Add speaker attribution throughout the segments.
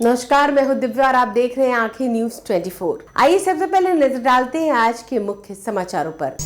Speaker 1: नमस्कार, मैं हूं दिव्या और आप देख रहे हैं आंखें न्यूज 24। आइए सबसे पहले नजर डालते हैं आज के मुख्य समाचारों पर।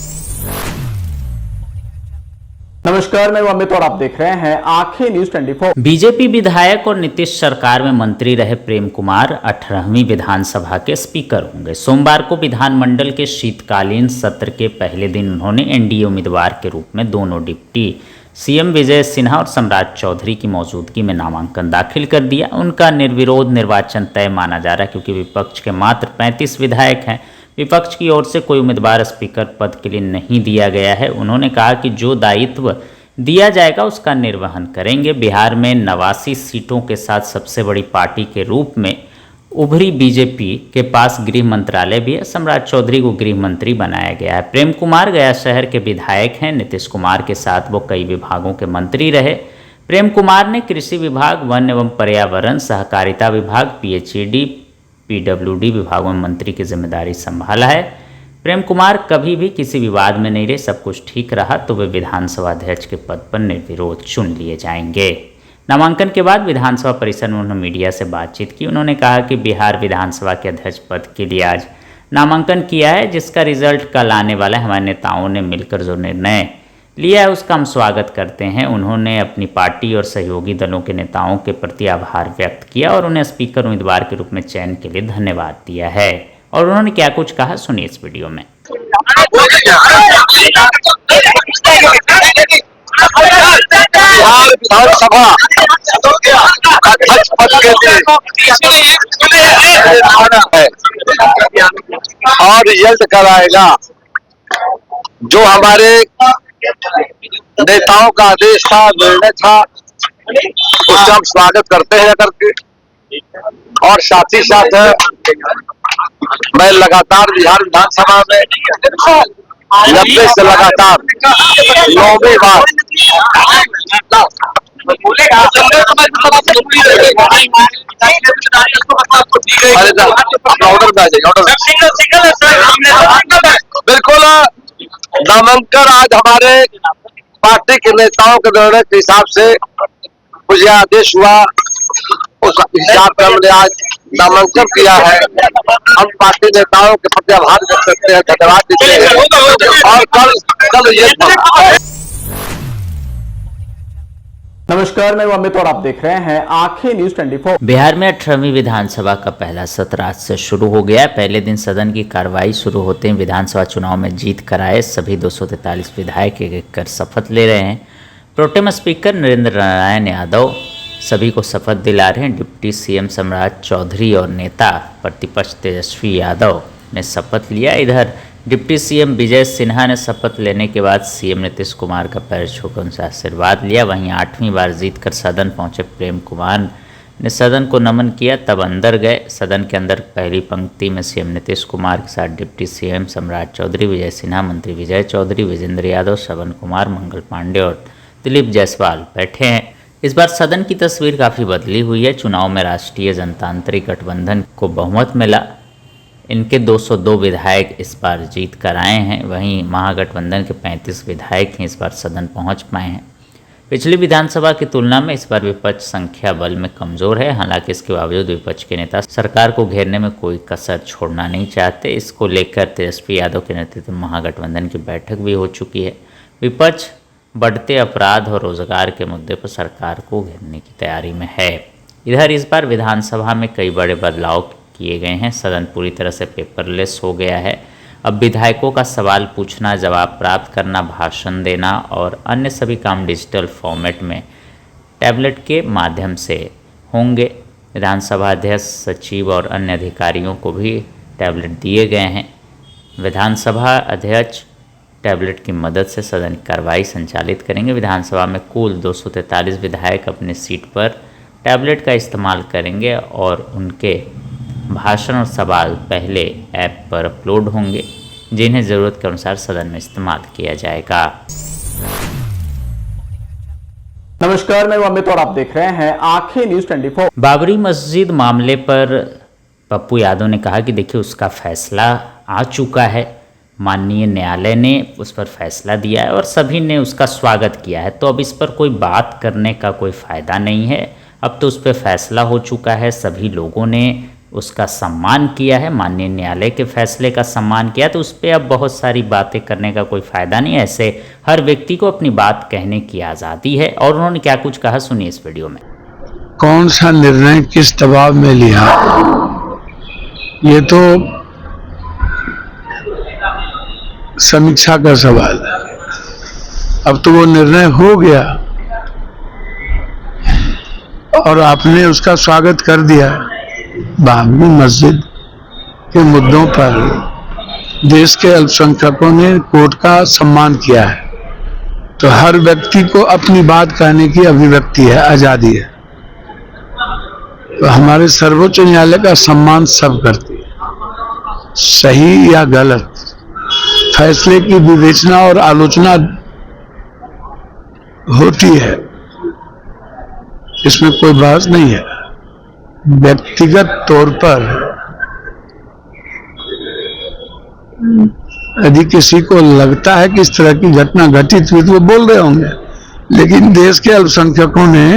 Speaker 2: नमस्कार, मैं अमित और आप देख रहे हैं आंखें न्यूज 24।
Speaker 3: बीजेपी विधायक और नीतीश सरकार में मंत्री रहे प्रेम कुमार 18वीं विधानसभा के स्पीकर होंगे। सोमवार को विधानमंडल के शीतकालीन सत्र के पहले दिन उन्होंने एनडीए उम्मीदवार के रूप में दोनों डिप्टी सीएम विजय सिन्हा और सम्राट चौधरी की मौजूदगी में नामांकन दाखिल कर दिया। उनका निर्विरोध निर्वाचन तय माना जा रहा है क्योंकि विपक्ष के मात्र 35 विधायक हैं। विपक्ष की ओर से कोई उम्मीदवार स्पीकर पद के लिए नहीं दिया गया है। उन्होंने कहा कि जो दायित्व दिया जाएगा उसका निर्वहन करेंगे। बिहार में 89 सीटों के साथ सबसे बड़ी पार्टी के रूप में उभरी बीजेपी के पास गृह मंत्रालय भी है। सम्राट चौधरी को गृह मंत्री बनाया गया है। प्रेम कुमार गया शहर के विधायक हैं। नीतीश कुमार के साथ वो कई विभागों के मंत्री रहे। प्रेम कुमार ने कृषि विभाग, वन एवं पर्यावरण, सहकारिता विभाग, पीएचईडी, पीडब्ल्यूडी विभागों में मंत्री की जिम्मेदारी संभाला है। प्रेम कुमार कभी भी किसी विवाद में नहीं रहे। सब कुछ ठीक रहा तो वे विधानसभा अध्यक्ष के पद पर निर्विरोध चुन लिए जाएंगे। नामांकन के बाद विधानसभा परिसर में उन्होंने मीडिया से बातचीत की। उन्होंने कहा कि बिहार विधानसभा के अध्यक्ष पद के लिए आज नामांकन किया है, जिसका रिजल्ट कल आने वाला है। हमारे नेताओं ने मिलकर जो निर्णय लिया है उसका हम स्वागत करते हैं। उन्होंने अपनी पार्टी और सहयोगी दलों के नेताओं के प्रति आभार व्यक्त किया और उन्हें स्पीकर उम्मीदवार के रूप में चयन के लिए धन्यवाद दिया है। और उन्होंने क्या कुछ कहा, सुनिए इस वीडियो में।
Speaker 4: बिहार विधानसभा अध्यक्ष पद के लिए है और रिजल्ट कल आएगा। जो हमारे नेताओं का आदेश था, निर्णय था, उसका हम स्वागत करते हैं करके। और साथ ही साथ मैं लगातार बिहार विधानसभा में 90 से लगातार 9वीं बार बिल्कुल नामांकन आज हमारे पार्टी के नेताओं के निर्णय के हिसाब से मुझे आदेश हुआ, उस हिसाब से हमने आज नामांकन किया है। हम पार्टी नेताओं के प्रति आभार व्यक्त करते हैं, धन्यवाद देते हैं और कल ये
Speaker 2: नमस्कार, मैं अमित और आप देख रहे हैं आंखें न्यूज 24।
Speaker 3: बिहार में 18वीं विधानसभा का पहला सत्र आज से शुरू हो गया। पहले दिन सदन की कार्रवाई शुरू होते ही विधानसभा चुनाव में जीत कराए सभी 243 विधायक एक एक कर शपथ ले रहे हैं। प्रोटेम स्पीकर नरेंद्र नारायण यादव सभी को शपथ दिला रहे हैं। डिप्टी सीएम सम्राट चौधरी और नेता प्रतिपक्ष तेजस्वी यादव ने शपथ लिया। इधर डिप्टी सीएम विजय सिन्हा ने शपथ लेने के बाद सीएम नीतीश कुमार का पैर छूकर उनसे आशीर्वाद लिया। वहीं 8वीं बार जीतकर सदन पहुंचे प्रेम कुमार ने सदन को नमन किया, तब अंदर गए। सदन के अंदर पहली पंक्ति में सीएम नीतीश कुमार के साथ डिप्टी सीएम सम्राट चौधरी, विजय सिन्हा, मंत्री विजय चौधरी, विजेंद्र यादव, श्रवण कुमार, मंगल पांडे और दिलीप जायसवाल बैठे हैं। इस बार सदन की तस्वीर काफ़ी बदली हुई है। चुनाव में राष्ट्रीय जनतांत्रिक गठबंधन को बहुमत मिला। इनके 202 विधायक इस बार जीत कर आए हैं। वहीं महागठबंधन के 35 विधायक ही इस बार सदन पहुंच पाए हैं। पिछली विधानसभा की तुलना में इस बार विपक्ष संख्या बल में कमज़ोर है। हालांकि इसके बावजूद विपक्ष के नेता सरकार को घेरने में कोई कसर छोड़ना नहीं चाहते। इसको लेकर तेजस्वी यादव के नेतृत्व में महागठबंधन की बैठक भी हो चुकी है। विपक्ष बढ़ते अपराध और रोजगार के मुद्दे पर सरकार को घेरने की तैयारी में है। इधर इस बार विधानसभा में कई बड़े बदलाव किए गए हैं। सदन पूरी तरह से पेपरलेस हो गया है। अब विधायकों का सवाल पूछना, जवाब प्राप्त करना, भाषण देना और अन्य सभी काम डिजिटल फॉर्मेट में टैबलेट के माध्यम से होंगे। विधानसभा अध्यक्ष, सचिव और अन्य अधिकारियों को भी टैबलेट दिए गए हैं। विधानसभा अध्यक्ष टैबलेट की मदद से सदन की कार्रवाई संचालित करेंगे। विधानसभा में कुल 243 विधायक अपने सीट पर टैबलेट का इस्तेमाल करेंगे और उनके भाषण और सवाल पहले ऐप पर अपलोड होंगे, जिन्हें ज़रूरत के अनुसार सदन में इस्तेमाल किया जाएगा।
Speaker 2: नमस्कार, मैं अमित और आप देख रहे हैं आंखें न्यूज 24।
Speaker 3: बाबरी मस्जिद मामले पर पप्पू यादव ने कहा कि देखिए उसका फैसला आ चुका है, माननीय न्यायालय ने उस पर फैसला दिया है और सभी ने उसका स्वागत किया है, तो अब इस पर कोई बात करने का कोई फ़ायदा नहीं है। अब तो उस पर फैसला हो चुका है, सभी लोगों ने उसका सम्मान किया है, माननीय न्यायालय के फैसले का सम्मान किया, तो उस पर अब बहुत सारी बातें करने का कोई फ़ायदा नहीं है। ऐसे हर व्यक्ति को अपनी बात कहने की आज़ादी है। और उन्होंने क्या कुछ कहा, सुनिए इस वीडियो में।
Speaker 5: कौन सा निर्णय किस दबाव में लिया, ये तो समीक्षा का सवाल है। अब तो वो निर्णय हो गया और आपने उसका स्वागत कर दिया। बाबरी मस्जिद के मुद्दों पर देश के अल्पसंख्यकों ने कोर्ट का सम्मान किया है, तो हर व्यक्ति को अपनी बात कहने की अभिव्यक्ति है, आजादी है। तो हमारे सर्वोच्च न्यायालय का सम्मान सब करती है। सही या गलत फैसले की विवेचना और आलोचना होती है, इसमें कोई बहस नहीं है। व्यक्तिगत तौर पर यदि किसी को लगता है कि इस तरह की घटना घटित हुई तो वो बोल रहे होंगे, लेकिन देश के अल्पसंख्यकों ने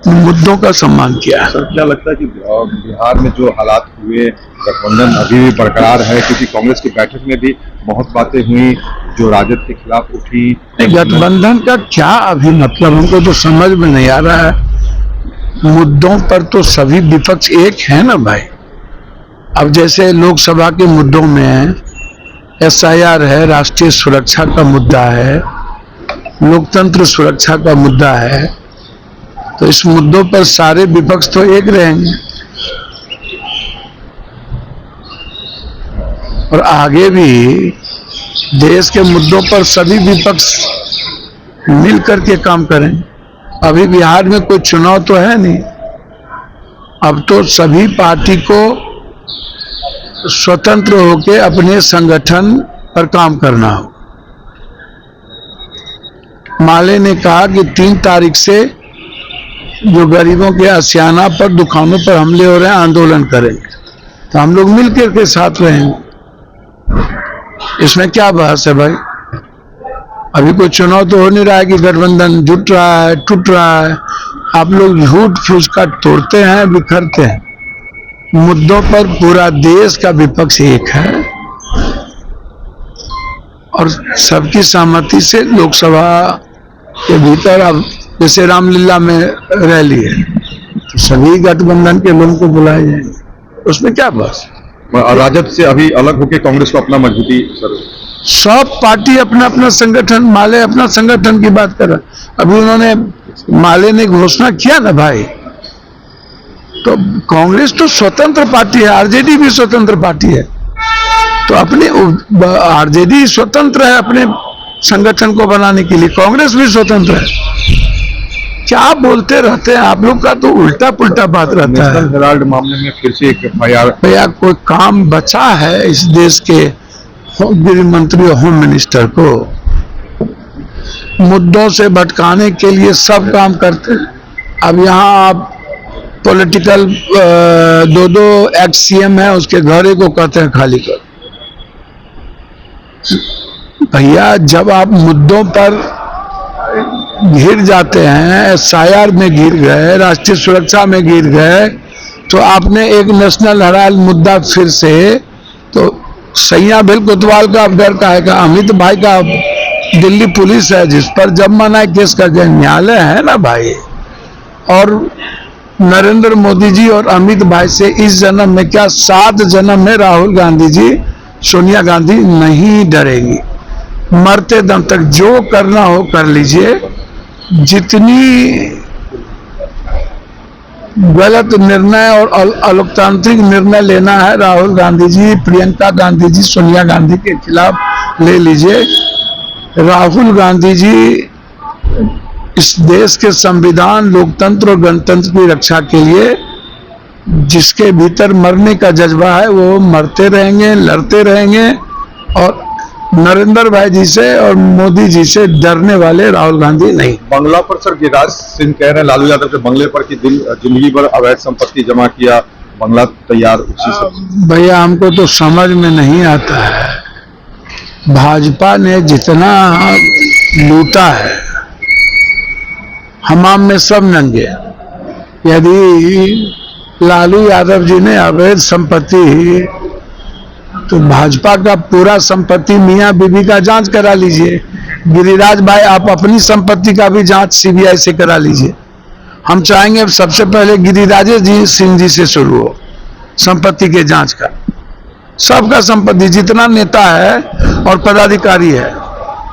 Speaker 5: मुद्दों का सम्मान किया।
Speaker 6: सर, क्या लगता है कि बिहार में जो हालात हुए, गठबंधन अभी भी बरकरार है? क्योंकि कांग्रेस की बैठक में भी बहुत बातें हुई जो राजद के खिलाफ उठी।
Speaker 5: गठबंधन का क्या अभी मतलब, हमको तो समझ में नहीं आ रहा है। मुद्दों पर तो सभी विपक्ष एक है ना भाई। अब जैसे लोकसभा के मुद्दों में SIR है, राष्ट्रीय सुरक्षा का मुद्दा है, लोकतंत्र सुरक्षा का मुद्दा है, तो इस मुद्दों पर सारे विपक्ष तो एक रहेंगे और आगे भी देश के मुद्दों पर सभी विपक्ष मिल करके काम करें। अभी बिहार में कोई चुनाव तो है नहीं, अब तो सभी पार्टी को स्वतंत्र होकर अपने संगठन पर काम करना हो। माले ने कहा कि 3 तारीख से जो गरीबों के आशियाना पर, दुकानों पर हमले हो रहे हैं, आंदोलन करेंगे, तो हम लोग मिलकर के साथ रहेंगे। इसमें क्या बहस है भाई? अभी कोई चुनाव तो हो नहीं रहा है कि गठबंधन जुट रहा है, टूट रहा है। आप लोग झूठ फूस का तोड़ते हैं, बिखरते हैं। मुद्दों पर पूरा देश का विपक्ष एक है और सबकी सहमति से लोकसभा के भीतर, अब जैसे रामलीला में रैली है तो सभी गठबंधन के लोगों को बुलाए जाएंगे, उसमें क्या बस।
Speaker 6: राजद से अभी अलग होकर कांग्रेस को अपना मजबूती, सर
Speaker 5: सब पार्टी अपना अपना संगठन, माले अपना संगठन की बात कर रहा। अभी उन्होंने, माले ने घोषणा किया ना भाई, तो कांग्रेस तो स्वतंत्र पार्टी है, RJD भी स्वतंत्र पार्टी है, तो अपने RJD स्वतंत्र है अपने संगठन को बनाने के लिए, कांग्रेस भी स्वतंत्र है। क्या बोलते रहते हैं आप लोग, का तो उल्टा पुल्टा बात रहता है।
Speaker 6: नेशनल हेराल्ड मामले में फिर से एक FIR।
Speaker 5: भैया कोई काम बचा है इस देश के गृह मंत्री और होम मिनिस्टर को? मुद्दों से भटकाने के लिए सब काम करते हैं। अब यहाँ आप पॉलिटिकल 2 एक्स CM है, उसके घरे को कहते हैं खाली कर। भैया जब आप मुद्दों पर घिर जाते हैं, SIR में गिर गए, राष्ट्रीय सुरक्षा में गिर गए, तो आपने एक नेशनल हेराल्ड मुद्दा फिर से, तो सैया बिल कोतवाल का अब डर का है, अमित भाई का दिल्ली पुलिस है जिस पर जब मना केस का न्यायालय है ना भाई। और नरेंद्र मोदी जी और अमित भाई से इस जन्म में क्या 7 जन्म में राहुल गांधी जी, सोनिया गांधी नहीं डरेगी। मरते दम तक जो करना हो कर लीजिए। जितनी गलत निर्णय और अलोकतांत्रिक निर्णय लेना है राहुल गांधी जी, प्रियंका गांधी जी, सोनिया गांधी के खिलाफ ले लीजिए। राहुल गांधी जी इस देश के संविधान, लोकतंत्र और गणतंत्र की रक्षा के लिए जिसके भीतर मरने का जज्बा है वो मरते रहेंगे, लड़ते रहेंगे। और नरेंद्र भाई जी से और मोदी जी से डरने वाले राहुल गांधी नहीं।
Speaker 6: बंगला पर सर गिरिराज सिंह कह रहे हैं लालू यादव के बंगले पर कि जिंदगी भर अवैध संपत्ति जमा किया, बंगला तैयार उसी से।
Speaker 5: भैया हमको तो समझ में नहीं आता है, भाजपा ने जितना लूटा है, हमाम में सब नंगे, यदि लालू यादव जी ने अवैध संपत्ति, तो भाजपा का पूरा संपत्ति मियां बीबी का जांच करा लीजिए। गिरिराज भाई, आप अपनी संपत्ति का भी जांच सीबीआई से करा लीजिए। हम चाहेंगे सबसे पहले गिरिराज जी सिंह जी से शुरू हो संपत्ति के जांच का। सबका संपत्ति, जितना नेता है और पदाधिकारी है,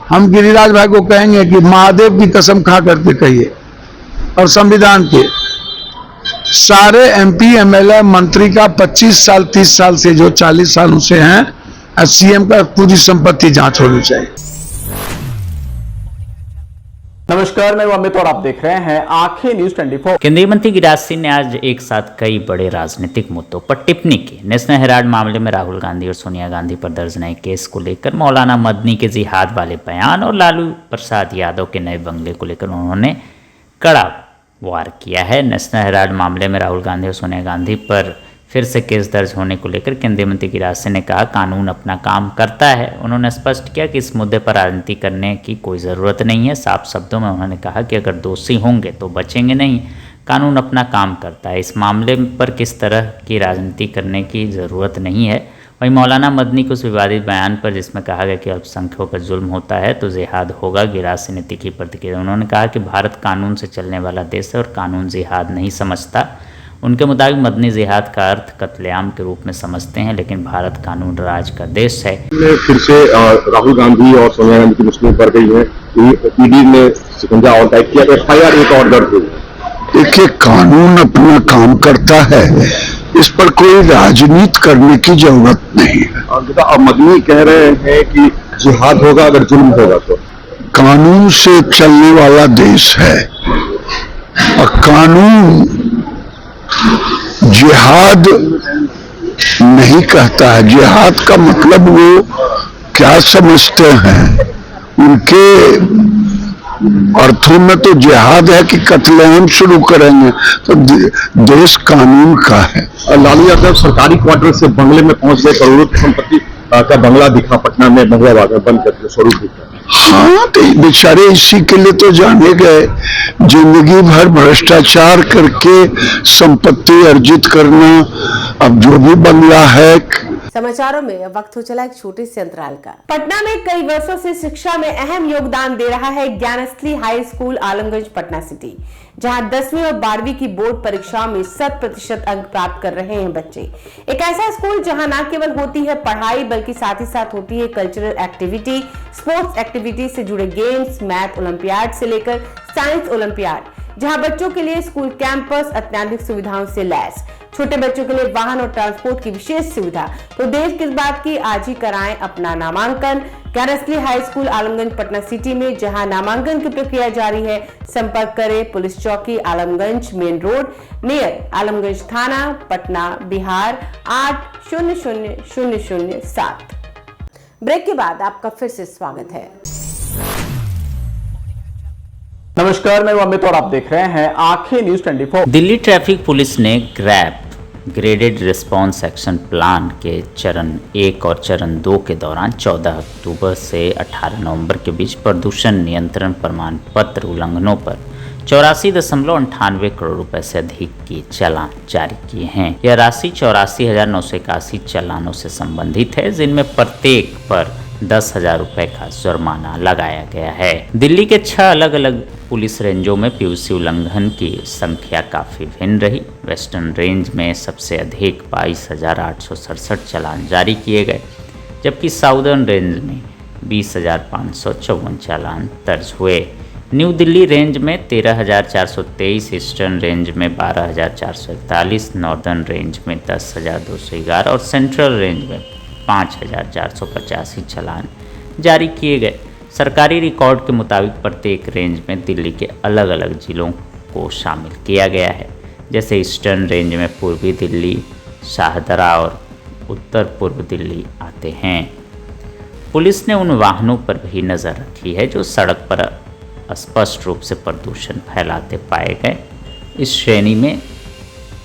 Speaker 5: हम गिरिराज भाई को कहेंगे कि महादेव की कसम खा करके कहिए, और संविधान के सारे एमपी एमएलए मंत्री का 25 साल 30 साल से जो 40 सालों से हैं, सीएम का पूरी संपत्ति जांच होनी चाहिए।
Speaker 2: नमस्कार, मैं अमित और आप देख रहे हैं आंखें न्यूज 24।
Speaker 3: केंद्रीय मंत्री गिरिराज सिंह ने आज एक साथ कई बड़े राजनीतिक मुद्दों पर टिप्पणी की। नेशनल हेराल्ड मामले में राहुल गांधी और सोनिया गांधी पर दर्ज नए केस को लेकर, मौलाना मदनी के जिहाद वाले बयान और लालू प्रसाद यादव के नए बंगले को लेकर उन्होंने कड़ा वार किया है। नेशनल हेराल्ड मामले में राहुल गांधी और सोनिया गांधी पर फिर से केस दर्ज होने को लेकर केंद्रीय मंत्री गिरिराज सिंह ने कहा, कानून अपना काम करता है। उन्होंने स्पष्ट किया कि इस मुद्दे पर राजनीति करने की कोई ज़रूरत नहीं है। साफ शब्दों में उन्होंने कहा कि अगर दोषी होंगे तो बचेंगे नहीं, कानून अपना काम करता है। इस मामले पर किस तरह की राजनीति करने की ज़रूरत नहीं है। वहीं मौलाना मदनी के उस विवादित बयान पर जिसमें कहा गया कि अल्पसंख्यकों पर जुल्म होता है तो जिहाद होगा, गिरिराज सिंह ने तीखी प्रतिक्रिया। उन्होंने कहा कि भारत कानून से चलने वाला देश है और कानून जिहाद नहीं समझता। उनके मुताबिक मदनी जिहाद का अर्थ कत्लेआम के रूप में समझते हैं, लेकिन भारत कानून राज का देश है।
Speaker 6: फिर से राहुल गांधी और सोनिया गांधी की मुश्किल बढ़ गई है। ईडी ने शिकंजा और टाइप किया, एफआईआर एक और दर्ज हुई।
Speaker 5: देखिए, कानून अपना काम करता है, इस पर कोई राजनीति करने की जरूरत नहीं है।
Speaker 6: और मदनी कह रहे हैं कि जिहाद होगा अगर जुल्म होगा तो।
Speaker 5: कानून से चलने वाला देश है और कानून जिहाद नहीं कहता है। जिहाद का मतलब वो क्या समझते हैं, उनके अर्थों में तो जिहाद है कि कत्लेआम शुरू करेंगे, तो देश कानून का है।
Speaker 6: लालू यादव सरकारी क्वार्टर से बंगले में पहुंच गए, करोड़ों की संपत्ति का बंगला दिखा पटना में, मंगलाबाग में बंद करके स्वरूप दिखा।
Speaker 5: हाँ, तो बेचारे इसी के लिए तो जाने गए, जिंदगी भर भ्रष्टाचार करके संपत्ति अर्जित करना। अब जो भी बंगला है।
Speaker 1: समाचारों में वक्त हो चला एक छोटे से अंतराल का। पटना में कई वर्षों से शिक्षा में अहम योगदान दे रहा है Gyansthali high school Alamganj Patna city, जहां 10वीं और 12वीं की बोर्ड परीक्षाओं में 100% अंक प्राप्त कर रहे हैं बच्चे। एक ऐसा स्कूल जहां न केवल होती है पढ़ाई, बल्कि साथ ही साथ होती है कल्चरल एक्टिविटी, स्पोर्ट्स एक्टिविटी से जुड़े गेम्स, मैथ ओलंपियाड से लेकर साइंस ओलंपियाड, जहां बच्चों के लिए स्कूल कैंपस अत्याधुनिक सुविधाओं से लैस, छोटे बच्चों के लिए वाहन और ट्रांसपोर्ट की विशेष सुविधा। तो देर किस बात की, आज ही कराएं अपना नामांकन Gyansthali high school Alamganj Patna city में, जहां नामांकन की प्रक्रिया जारी है। संपर्क करें पुलिस चौकी Alamganj main road near Alamganj थाना पटना बिहार 800007। ब्रेक के बाद आपका फिर से स्वागत है।
Speaker 2: नमस्कार, मैं अमित और आप देख रहे हैं आंखें न्यूज 24।
Speaker 3: दिल्ली ट्रैफिक पुलिस ने grab graded response action plan के चरण 1 और चरण 2 के दौरान 14 अक्टूबर से 18 नवंबर के बीच प्रदूषण नियंत्रण प्रमाण पत्र उल्लंघनों पर 84.98 करोड़ रुपए से अधिक की चालान जारी किए हैं। यह राशि 84,981 चालानों से संबंधित है, जिनमें प्रत्येक पर 10,000 रुपए का जुर्माना लगाया गया है। दिल्ली के 6 अलग अलग पुलिस रेंजों में पीयूसी उल्लंघन की संख्या काफी भिन्न रही। वेस्टर्न रेंज में सबसे अधिक 22,867 चालान जारी किए गए, जबकि साउदर्न रेंज में 20,554 चालान दर्ज हुए। न्यू दिल्ली रेंज में 13,423, ईस्टर्न रेंज में 12,441, नॉर्दर्न रेंज में 10,211 और सेंट्रल रेंज में 5,485 चालान जारी किए गए। सरकारी रिकॉर्ड के मुताबिक प्रत्येक रेंज में दिल्ली के अलग अलग जिलों को शामिल किया गया है, जैसे ईस्टर्न रेंज में पूर्वी दिल्ली, शाहदरा और उत्तर पूर्व दिल्ली आते हैं। पुलिस ने उन वाहनों पर भी नज़र रखी है जो सड़क पर स्पष्ट रूप से प्रदूषण फैलाते पाए गए। इस श्रेणी में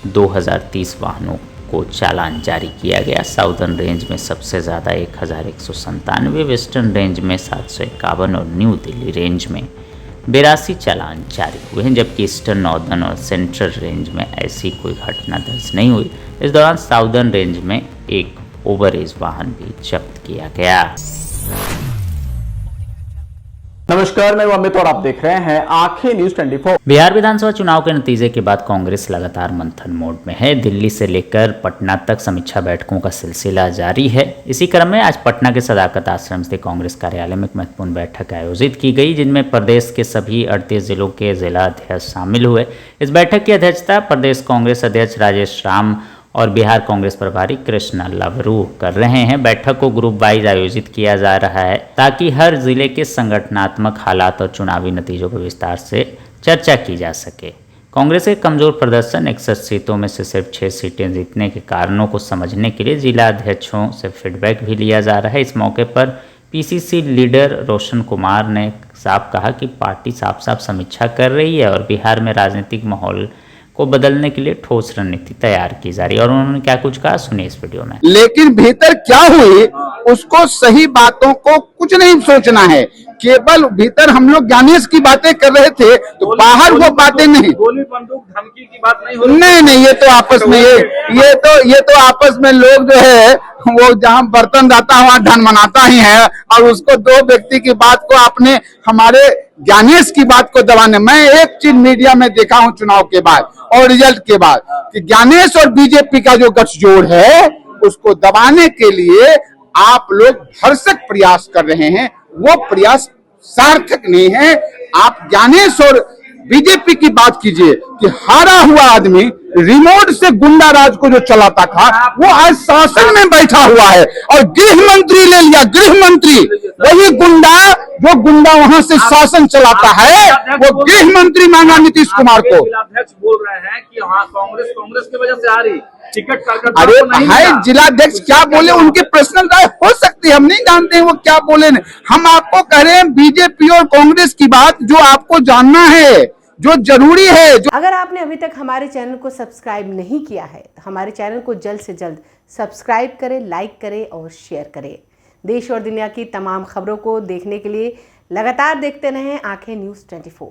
Speaker 3: 2030 वाहनों को चालान जारी किया गया। साउदर्न रेंज में सबसे ज़्यादा 1,197, वेस्टर्न रेंज में 751 और न्यू दिल्ली रेंज में 82 चालान जारी हुए हैं, जबकि ईस्टर्न, नॉर्दर्न और सेंट्रल रेंज में ऐसी कोई घटना दर्ज नहीं हुई। इस दौरान साउदर्न रेंज में एक ओवरएज वाहन भी जब्त किया गया।
Speaker 2: नमस्कार, मैं अमित और आप देख रहे हैं आंखें न्यूज 24।
Speaker 3: बिहार विधानसभा चुनाव के नतीजे के बाद कांग्रेस लगातार मंथन मोड में है। दिल्ली से लेकर पटना तक समीक्षा बैठकों का सिलसिला जारी है। इसी क्रम में आज पटना के सदाकत आश्रम स्थित कांग्रेस कार्यालय में एक महत्वपूर्ण बैठक आयोजित की गई, जिनमें प्रदेश के सभी 38 जिलों के जिला अध्यक्ष शामिल हुए। इस बैठक की अध्यक्षता प्रदेश कांग्रेस अध्यक्ष राजेश राम और बिहार कांग्रेस प्रभारी कृष्णा लवरू कर रहे हैं। बैठक को ग्रुप वाइज आयोजित किया जा रहा है ताकि हर जिले के संगठनात्मक हालात और चुनावी नतीजों पर विस्तार से चर्चा की जा सके। कांग्रेस के कमजोर प्रदर्शन, 61 सीटों में से सिर्फ 6 सीटें जीतने के कारणों को समझने के लिए जिला अध्यक्षों से फीडबैक भी लिया जा रहा है। इस मौके पर पीसीसी लीडर रोशन कुमार ने साफ कहा कि पार्टी साफ साफ समीक्षा कर रही है और बिहार में राजनीतिक माहौल को बदलने के लिए ठोस रणनीति तैयार की जा रही है। और उन्होंने क्या कुछ कहा, सुनिए इस वीडियो में।
Speaker 7: लेकिन भीतर क्या हुई उसको सही बातों को कुछ नहीं सोचना है। केवल भीतर हम लोग ज्ञानेश की बातें कर रहे थे तो बाहर वो बातें नहीं,
Speaker 8: गोली बंदूक धमकी की बात नहीं हो रही।
Speaker 7: नहीं, ये तो आपस में ये तो आपस में लोग जो है वो जहाँ बर्तन जाता है वहाँ धन मनाता ही है, और उसको दो व्यक्ति की बात को आपने हमारे ज्ञानेश की बात को दबाने। मैं एक चीज मीडिया में देखा हूँ चुनाव के बाद और रिजल्ट के बाद कि ज्ञानेश और बीजेपी का जो गठजोड़ है उसको दबाने के लिए आप लोग भरसक प्रयास कर रहे हैं। वो प्रयास सार्थक नहीं है। आप ज्ञानेश और बीजेपी की बात कीजिए कि हारा हुआ आदमी रिमोट से गुंडा राज को जो चलाता था वो आज शासन में बैठा हुआ है और गृह मंत्री ले लिया। गृह मंत्री वही गुंडा जो गुंडा वहां से शासन चलाता है, वो गृह मंत्री मांगा नीतीश कुमार को।
Speaker 8: जिलाध्यक्ष बोल रहे हैं कि हाँ कांग्रेस की वजह से आ रही टिकट।
Speaker 7: अरे भाई, जिलाध्यक्ष क्या बोले उनकी पर्सनल राय हो सकती है, हम नहीं जानते हैं वो क्या बोले। हम आपको कह रहे हैं बीजेपी और कांग्रेस की बात जो आपको जानना है, जो जरूरी है।
Speaker 1: अगर आपने अभी तक हमारे चैनल को सब्सक्राइब नहीं किया है तो हमारे चैनल को जल्द से जल्द सब्सक्राइब करें, लाइक करें और शेयर करें। देश और दुनिया की तमाम खबरों को देखने के लिए लगातार देखते रहें आंखें न्यूज़ 24।